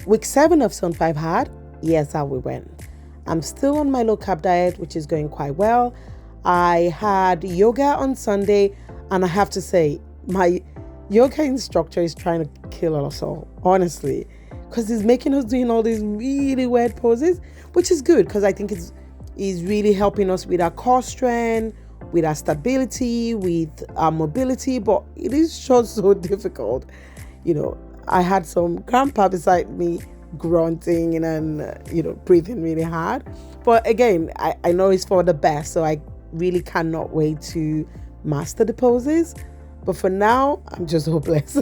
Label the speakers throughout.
Speaker 1: Week 7 of Zone 5 hard. Here's how we went. I'm still on my low carb diet, which is going quite well. I had yoga on Sunday, and I have to say, my yoga instructor is trying to kill us all, honestly, because he's making us doing all these really weird poses, which is good because I think he's really helping us with our core strength, with our stability, with our mobility, but it is just so difficult. I had some grandpa beside me grunting and breathing really hard. But again, I know it's for the best, so I really cannot wait to master the poses. But for now, I'm just hopeless.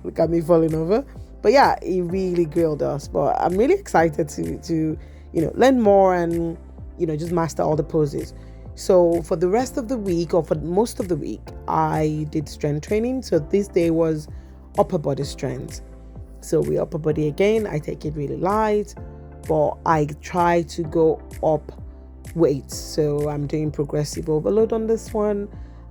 Speaker 1: Look at me falling over. But yeah, he really grilled us. But I'm really excited to learn more and just master all the poses. So for the rest of the week, or for most of the week, I did strength training. So this day was upper body strength. So we upper body again. I take it really light, but I try to go up weights. So I'm doing progressive overload on this one.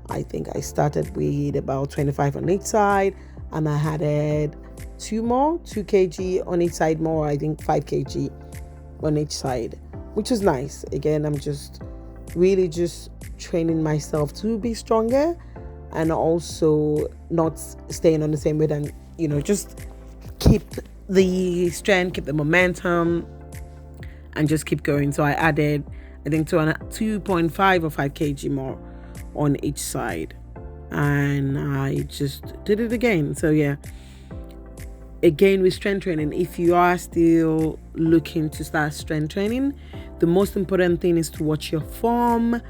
Speaker 1: I think I started with about 25 on each side, and I added 2 kg on each side more. I think 5 kg on each side, which is nice. Again, I'm just really just training myself to be stronger, and also not staying on the same weight, and just keep the strength, keep the momentum, and just keep going. So I added, I think 2.5 or 5 kg more on each side, and I just did it again. So yeah, again with strength training, if you are still looking to start strength training, the most important thing is to watch your form.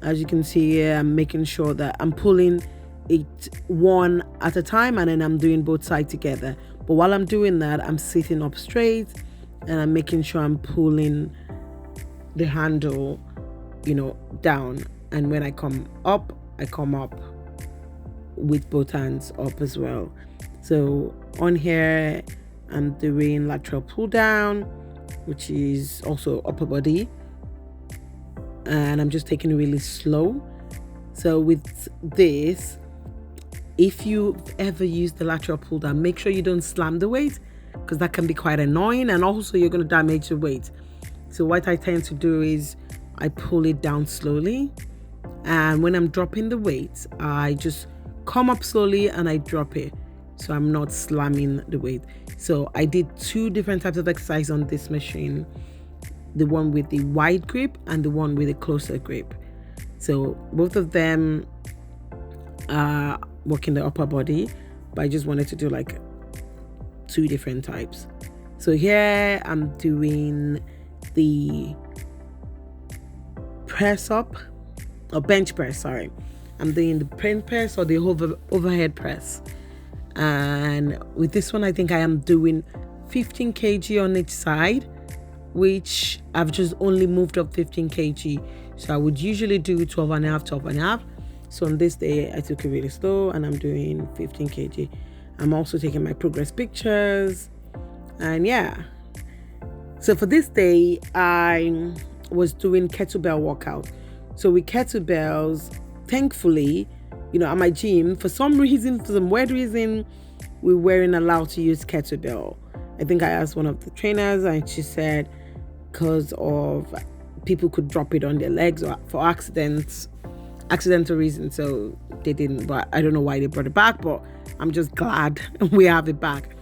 Speaker 1: As you can see here, I'm making sure that I'm pulling it one at a time, and then I'm doing both sides together. But while I'm doing that, I'm sitting up straight, and I'm making sure I'm pulling the handle down. And when I come up with both hands up as well. So on here, I'm doing lateral pull down, which is also upper body, and I'm just taking it really slow. So with this, if you've ever used the lateral pull down, make sure you don't slam the weight, because that can be quite annoying, and also you're going to damage the weight. So what I tend to do is I pull it down slowly, and when I'm dropping the weight, I just come up slowly and I drop it, so I'm not slamming the weight. So I did 2 different types of exercise on this machine, the one with the wide grip and the one with a closer grip. So both of them are working the upper body, but I just wanted to do like 2 different types. So here I'm doing the press up, or bench press, sorry. I'm doing the bench press or the overhead press. And with this one, I think I am doing 15 kg on each side, which I've just only moved up 15 kg. So I would usually do 12 and a half. So on this day, I took it really slow, and I'm doing 15 kg. I'm also taking my progress pictures. And yeah. So for this day, I was doing kettlebell workout. So with kettlebells, thankfully, at my gym, for some weird reason, we weren't allowed to use kettlebell. I think I asked one of the trainers, and she said because of people could drop it on their legs or for accidental reasons, so they didn't. But I don't know why they brought it back, but I'm just glad we have it back,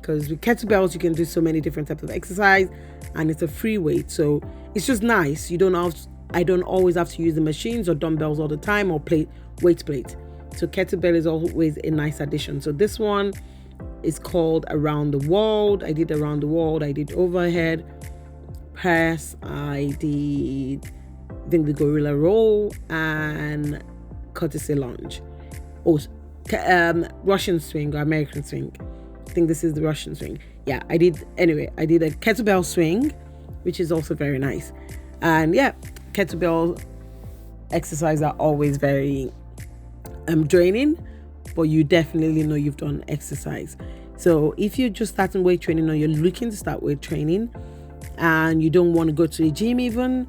Speaker 1: because with kettlebells you can do so many different types of exercise, and it's a free weight, so it's just nice. I don't always have to use the machines or dumbbells all the time, or weight plate. So kettlebell is always a nice addition. So this one is called around the world. I did around the world. I did overhead press. I think the gorilla roll and courtesy lunge. Russian swing or American swing. I think this is the Russian swing. Yeah, I did a kettlebell swing, which is also very nice. And yeah, kettlebell exercises are always very draining, but you definitely know you've done exercise. So if you're just starting weight training, or you're looking to start weight training and you don't want to go to the gym even,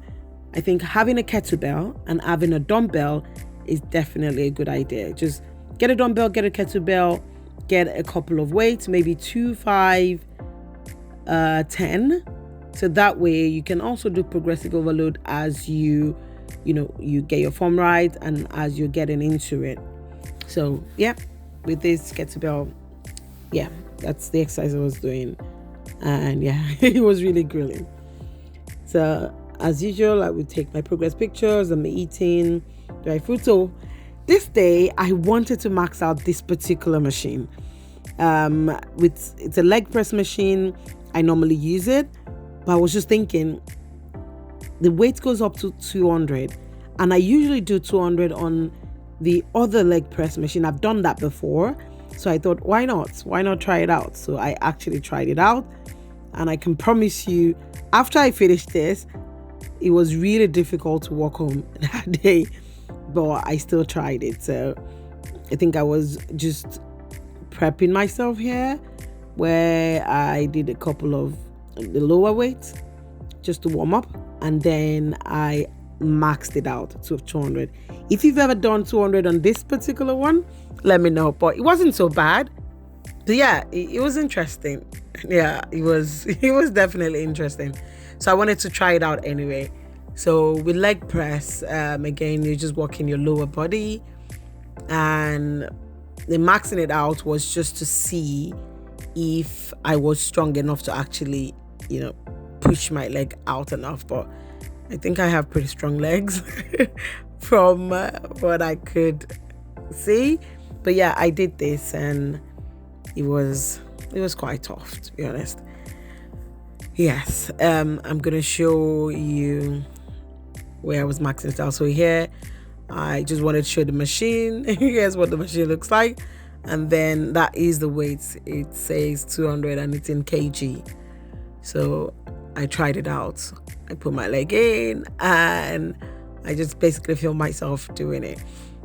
Speaker 1: I think having a kettlebell and having a dumbbell is definitely a good idea. Just get a dumbbell, get a kettlebell, get a couple of weights, maybe 2, 5, 10. So that way you can also do progressive overload as you get your form right and as you're getting into it. So yeah, with this kettlebell, yeah, that's the exercise I was doing. And yeah, it was really grueling. So as usual, I would take my progress pictures. I'm eating dry food. So this day I wanted to max out this particular machine. It's a leg press machine. I normally use it, but I was just thinking the weight goes up to 200, and I usually do 200 on the other leg press machine. I've done that before, so I thought, why not try it out? So I actually tried it out, and I can promise you, after I finished this, it was really difficult to walk home that day, but I still tried it. So I think I was just prepping myself here, where I did a couple of the lower weights just to warm up, and then I maxed it out to 200. If you've ever done 200 on this particular one, let me know. But it wasn't so bad. So yeah, it was interesting. Yeah, it was definitely interesting. So I wanted to try it out anyway. So with leg press, again, you're just working your lower body, and the maxing it out was just to see if I was strong enough to actually, push my leg out enough. But I think I have pretty strong legs from what I could see. But yeah, I did this, and it was quite tough, to be honest. Yes, I'm gonna show you where I was maxing it out. So here, I just wanted to show the machine. Here's what the machine looks like, and then that is the weight. It says 200 and it's in kg. So I tried it out. I put my leg in, and I just basically feel myself doing it.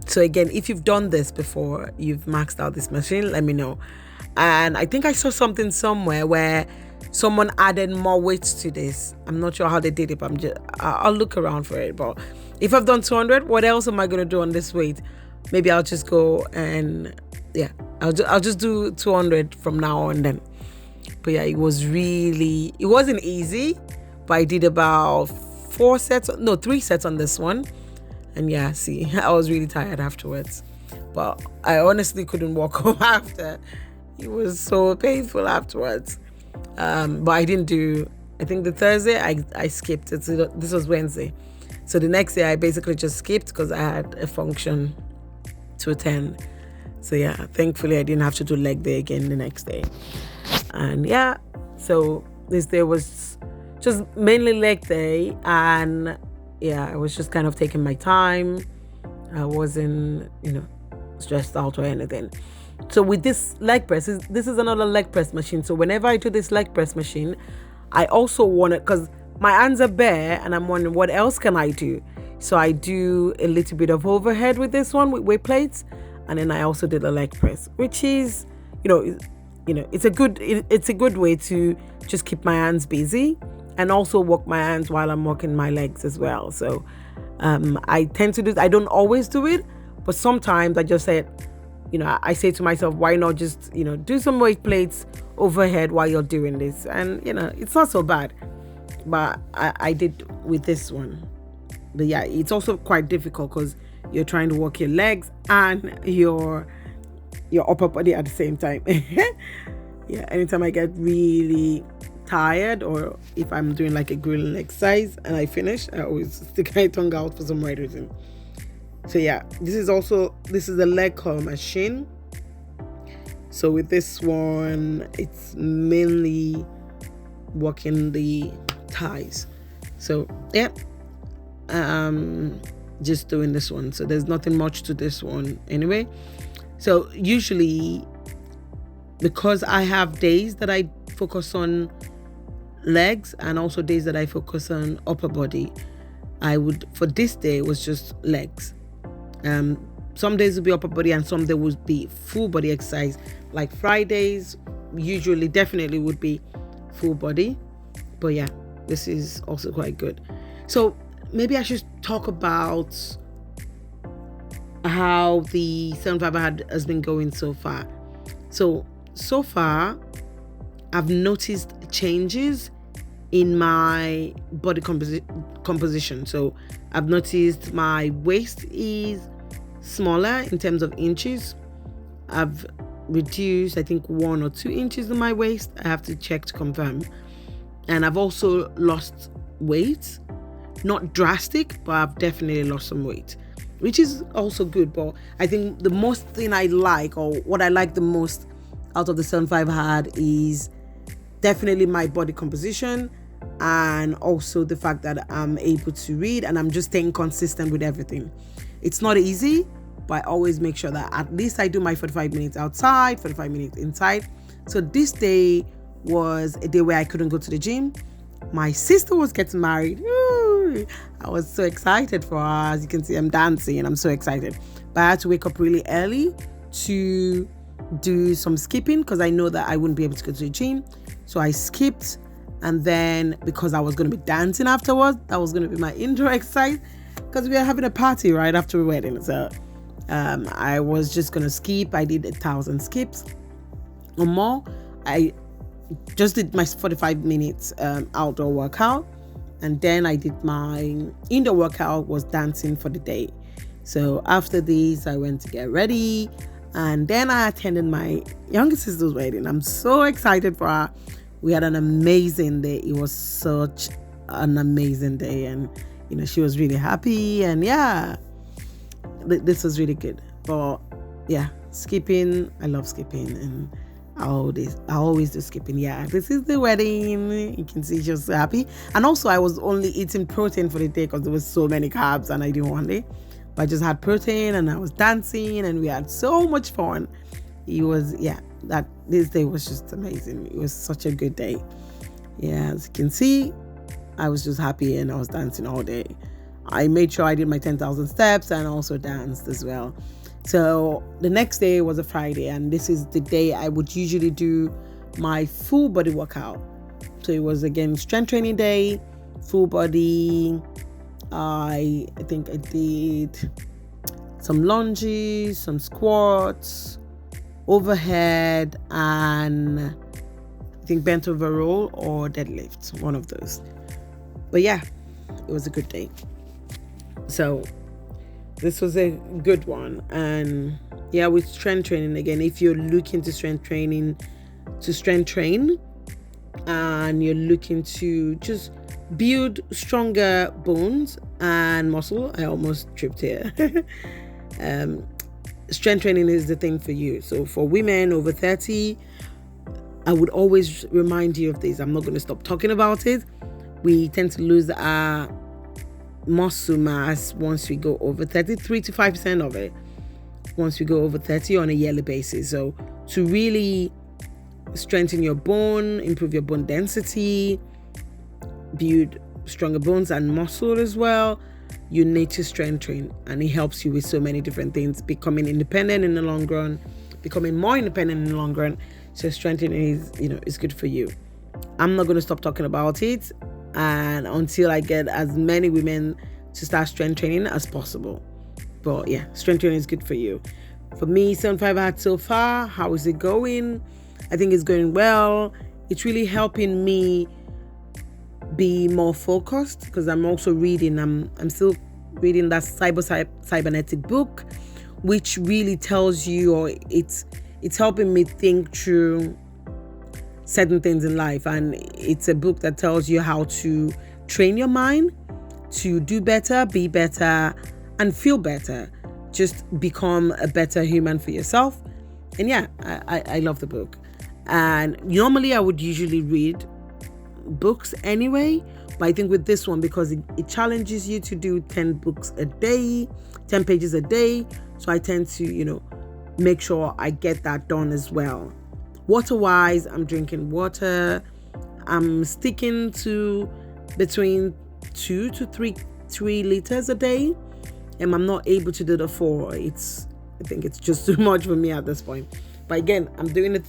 Speaker 1: So again, if you've done this before, you've maxed out this machine, let me know. And I think I saw something somewhere where someone added more weights to this. I'm not sure how they did it, but I'll look around for it. But if I've done 200, what else am I going to do on this weight? Maybe I'll just go and I'll just do 200 from now on then. But yeah, it wasn't easy, but I did about 3 sets on this one. And yeah, see, I was really tired afterwards. But I honestly couldn't walk home after. It was so painful afterwards. But I didn't do, I think the Thursday, I skipped it. So this was Wednesday. So the next day, I basically just skipped because I had a function to attend. So yeah, thankfully, I didn't have to do leg day again the next day. And yeah, so this day was just mainly leg day. And yeah, I was just kind of taking my time. I wasn't, stressed out or anything. So with this leg press, this is another leg press machine. So whenever I do this leg press machine, I also want it, because my hands are bare and I'm wondering what else can I do. So I do a little bit of overhead with this one with weight plates, and then I also did a leg press, which is, it's a good way to just keep my hands busy and also work my hands while I'm working my legs as well. So I tend to do. I don't always do it, but sometimes I just say, I say to myself, why not just, do some weight plates overhead while you're doing this? And, it's not so bad. But I did with this one. But yeah, it's also quite difficult because you're trying to work your legs and your upper body at the same time. Yeah, anytime I get really tired, or if I'm doing like a grueling exercise and I finish, I always stick my tongue out for some right reason. So yeah, this is a leg curl machine. So with this one, it's mainly working the thighs. So yeah, just doing this one. So there's nothing much to this one anyway. So usually, because I have days that I focus on legs and also days that I focus on upper body, for this day it was just legs. Some days would be upper body and some days would be full body exercise. Like Fridays definitely would be full body. But yeah, this is also quite good. So maybe I should talk about how the 75 has been going so far. So far, I've noticed changes in my body composition. So I've noticed my waist is smaller in terms of inches. I've reduced, I think, 1 or 2 inches in my waist. I have to check to confirm. And I've also lost weight. Not drastic, but I've definitely lost some weight, which is also good. But I think the most thing I like, or what I like the most out of the 7-5 hard, is definitely my body composition, and also the fact that I'm able to read and I'm just staying consistent with everything. It's not easy, but I always make sure that at least I do my 45 minutes outside, 45 minutes inside. So this day was a day where I couldn't go to the gym. My sister was getting married. Ooh, I was so excited for her. As you can see, I'm dancing and I'm so excited. But I had to wake up really early to do some skipping because I know that I wouldn't be able to go to the gym. So I skipped, and then because I was going to be dancing afterwards, that was going to be my indoor exercise because we are having a party right after the wedding. So I was just going to skip. I did 1,000 skips or more. I just did my 45 minutes outdoor workout, and then I did my indoor workout, was dancing for the day. So after this, I went to get ready, and then I attended my younger sister's wedding. I'm so excited for her. We had an amazing day. It was such an amazing day, and she was really happy, and this was really good. But skipping, I love skipping, and I always do skipping. This is the wedding. You can see she was so happy. And also I was only eating protein for the day because there was so many carbs and I didn't want it. But I just had protein and I was dancing and we had so much fun. It was, this day was just amazing. It was such a good day. As you can see, I was just happy and I was dancing all day. I made sure I did my 10,000 steps and also danced as well. So the next day was a Friday, and this is the day I would usually do my full body workout. So it was again strength training day, full body. I think I did some lunges, some squats, overhead, and I think bent over roll or deadlift, one of those. But it was a good day. So this was a good one. And with strength training, again, if you're looking to strength train and you're looking to just build stronger bones and muscle, I almost tripped here. Strength training is the thing for you. So for women over 30, I would always remind you of this. I'm not going to stop talking about it. We tend to lose our muscle mass once we go over 30, 3 to 5% of it once we go over 30 on a yearly basis. So to really strengthen your bone, improve your bone density, build stronger bones and muscle as well, you need to strength train, and it helps you with so many different things, becoming independent in the long run, becoming more independent in the long run. So strengthening is good for you. I'm not going to stop talking about it and until I get as many women to start strength training as possible. But strength training is good for you. For me, 7-5 hard so far, how is it going? I think it's going well. It's really helping me be more focused because I'm also reading. I'm still reading that Psycho-Cybernetics book, which really tells you, or it's helping me think through certain things in life. And it's a book that tells you how to train your mind to do better, be better, and feel better. Just become a better human for yourself. And I love the book. And normally I would usually read books anyway, but I think with this one, because it challenges you to do 10 books a day, 10 pages a day, so I tend to make sure I get that done as well. Water wise, I'm drinking water. I'm sticking to between 2 to 3 liters a day, and I'm not able to do the 4. I think it's just too much for me at this point. But again, I'm doing the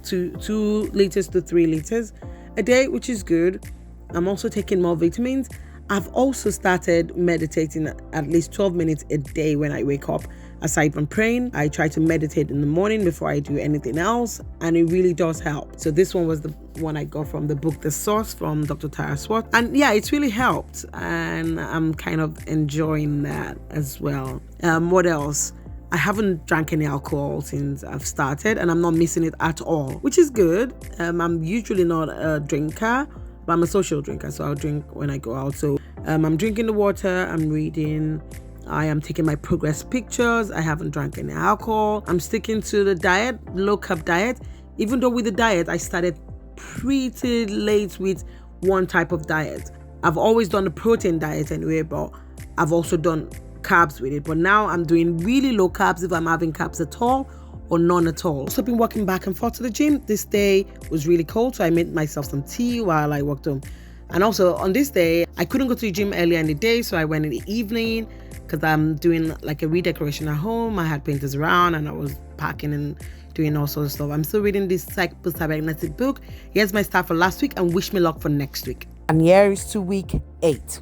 Speaker 1: 2 liters to 3 liters a day, which is good. I'm also taking more vitamins. I've also started meditating at least 12 minutes a day when I wake up. Aside from praying, I try to meditate in the morning before I do anything else, and it really does help. So this one was one I got from the book The Source from Dr. Tara Swart. And yeah, it's really helped. And I'm kind of enjoying that as well. What else? I haven't drank any alcohol since I've started, and I'm not missing it at all, which is good. I'm usually not a drinker, but I'm a social drinker, so I'll drink when I go out. So I'm drinking the water, I'm reading, I am taking my progress pictures. I haven't drank any alcohol. I'm sticking to the diet, low carb diet. Even though with the diet, I started pretty late with one type of diet. I've always done the protein diet anyway, but I've also done carbs with it. But now I'm doing really low carbs if I'm having carbs at all or none at all. Also been walking back and forth to the gym. This day was really cold, so I made myself some tea while I walked home. And also on this day, I couldn't go to the gym earlier in the day, so I went in the evening because I'm doing like a redecoration at home. I had painters around and I was packing and doing all sorts of stuff. I'm still reading this Psycho-Cybernetics book. Here's my start for last week and wish me luck for next week. And here is to week 8.